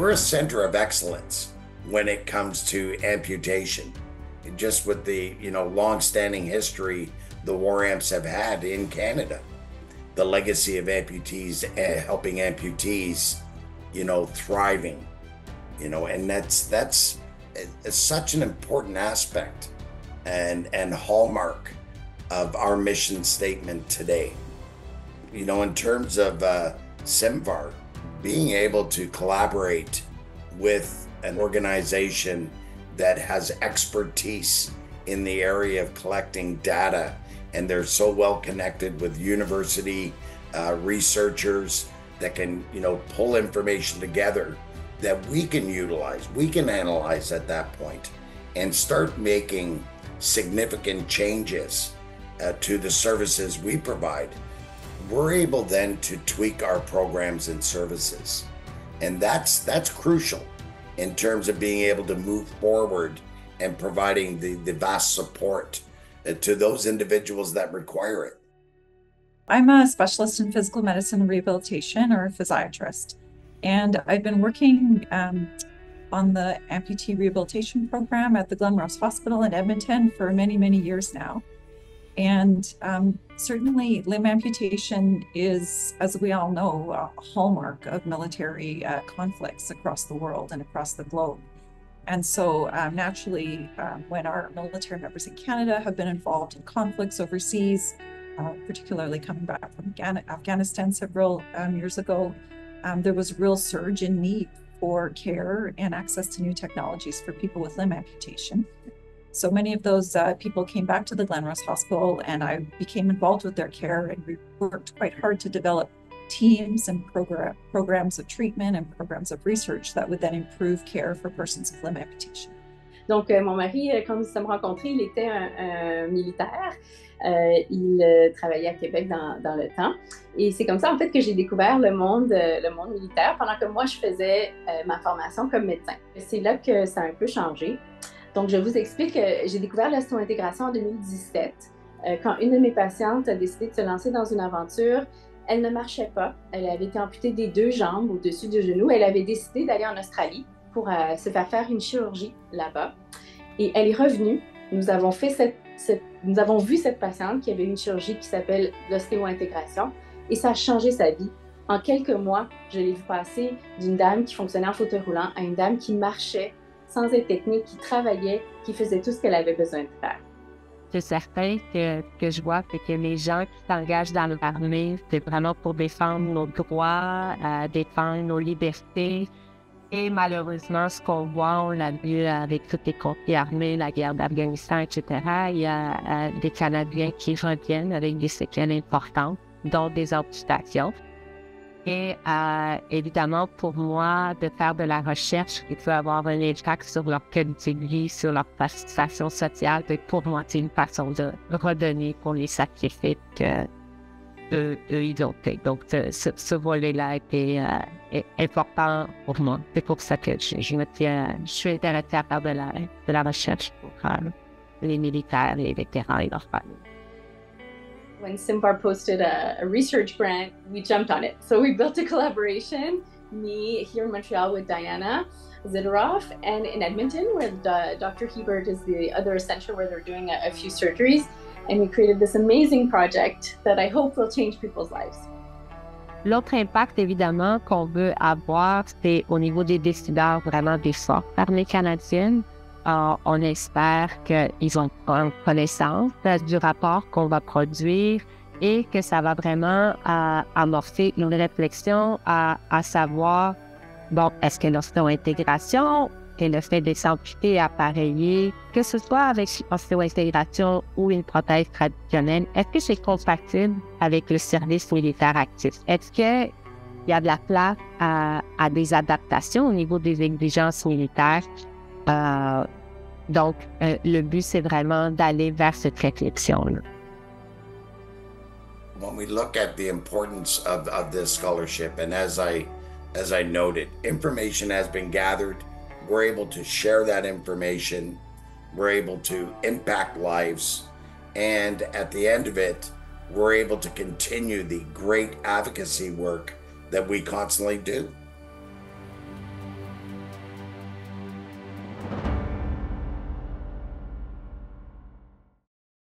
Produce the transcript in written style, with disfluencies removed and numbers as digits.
we're a center of excellence when it comes to amputation. Just with the, long-standing history the War Amps have had in Canada, the legacy of amputees, helping amputees, thriving, and that's such an important aspect and hallmark of our mission statement today. In terms of CIMVAR, being able to collaborate with an organization that has expertise in the area of collecting data, and they're so well connected with university researchers that can, pull information together that we can utilize, we can analyze at that point and start making significant changes to the services we provide. We're able then to tweak our programs and services. And that's crucial in terms of being able to move forward and providing the vast support to those individuals that require it. I'm a specialist in physical medicine and rehabilitation, or a physiatrist, and I've been working on the amputee rehabilitation program at the Glenrose Hospital in Edmonton for many, many years now. And certainly limb amputation is, as we all know, a hallmark of military conflicts across the world and across the globe. And so naturally, when our military members in Canada have been involved in conflicts overseas, particularly coming back from Afghanistan several years ago, there was a real surge in need for care and access to new technologies for people with limb amputation. So many of those people came back to the Glenrose Hospital, and I became involved with their care, and we worked quite hard to develop teams and programs of treatment and programs of research that would then improve care for persons with limb amputation. Donc, mon mari, quand nous nous sommes rencontrés, il était un militaire. Il travaillait à Québec dans le temps. Et c'est comme ça, en fait, que j'ai découvert le monde militaire pendant que moi, je faisais ma formation comme médecin. C'est là que ça a un peu changé. Donc, je vous explique, j'ai découvert l'ostéo-intégration en 2017, quand une de mes patientes a décidé de se lancer dans une aventure. Elle ne marchait pas. Elle avait été amputée des 2 jambes au-dessus du genou. Elle avait décidé d'aller en Australie pour se faire une chirurgie là-bas. Et elle est revenue. Nous avons vu cette patiente qui avait une chirurgie qui s'appelle l'ostéo-intégration, et ça a changé sa vie. En quelques mois, je l'ai vu passer d'une dame qui fonctionnait en fauteuil roulant à une dame qui marchait sans aide technique, qui travaillait, qui faisait tout ce qu'elle avait besoin de faire. C'est certain que je vois que les gens qui s'engagent dans l'armée, c'est vraiment pour défendre nos droits, défendre nos libertés. Et malheureusement, ce qu'on voit, on l'a vu avec tous les conflits armés, la guerre d'Afghanistan, etc., il y a des Canadiens qui reviennent avec des séquelles importantes, dont des amputations. Et évidemment, pour moi, de faire de la recherche qui peut avoir un impact sur leur qualité de vie, sur leur participation sociale, pour moi, c'est une façon de redonner pour les sacrifices qu'eux, ils ont fait. Donc, ce volet-là était important pour moi. C'est pour ça que je suis intéressée à faire de la recherche pour les militaires, les vétérans et leurs familles. When CIMVAR posted a research grant, we jumped on it. So we built a collaboration, me here in Montreal with Diana Zidaroff, and in Edmonton, where Dr. Hebert is the other center where they're doing a few surgeries. And we created this amazing project that I hope will change people's lives. L'autre impact, évidemment, qu'on veut avoir, c'est au niveau des décideurs vraiment des forces armées canadiennes. On espère qu'ils ont connaissance du rapport qu'on va produire et que ça va vraiment amorcer une réflexion à savoir, bon, est-ce que l'ostéo-intégration et le fait de s'amputer appareillé, que ce soit avec l'ostéo-intégration ou une prothèse traditionnelle, est-ce que c'est compatible avec le service militaire actif? Est-ce qu'il y a de la place à des adaptations au niveau des exigences militaires? Donc, le but, c'est vraiment d'aller vers cette réflexion-là. When we look at the importance of this scholarship, and as I noted, information has been gathered. We're able to share that information. We're able to impact lives. And at the end of it, we're able to continue the great advocacy work that we constantly do.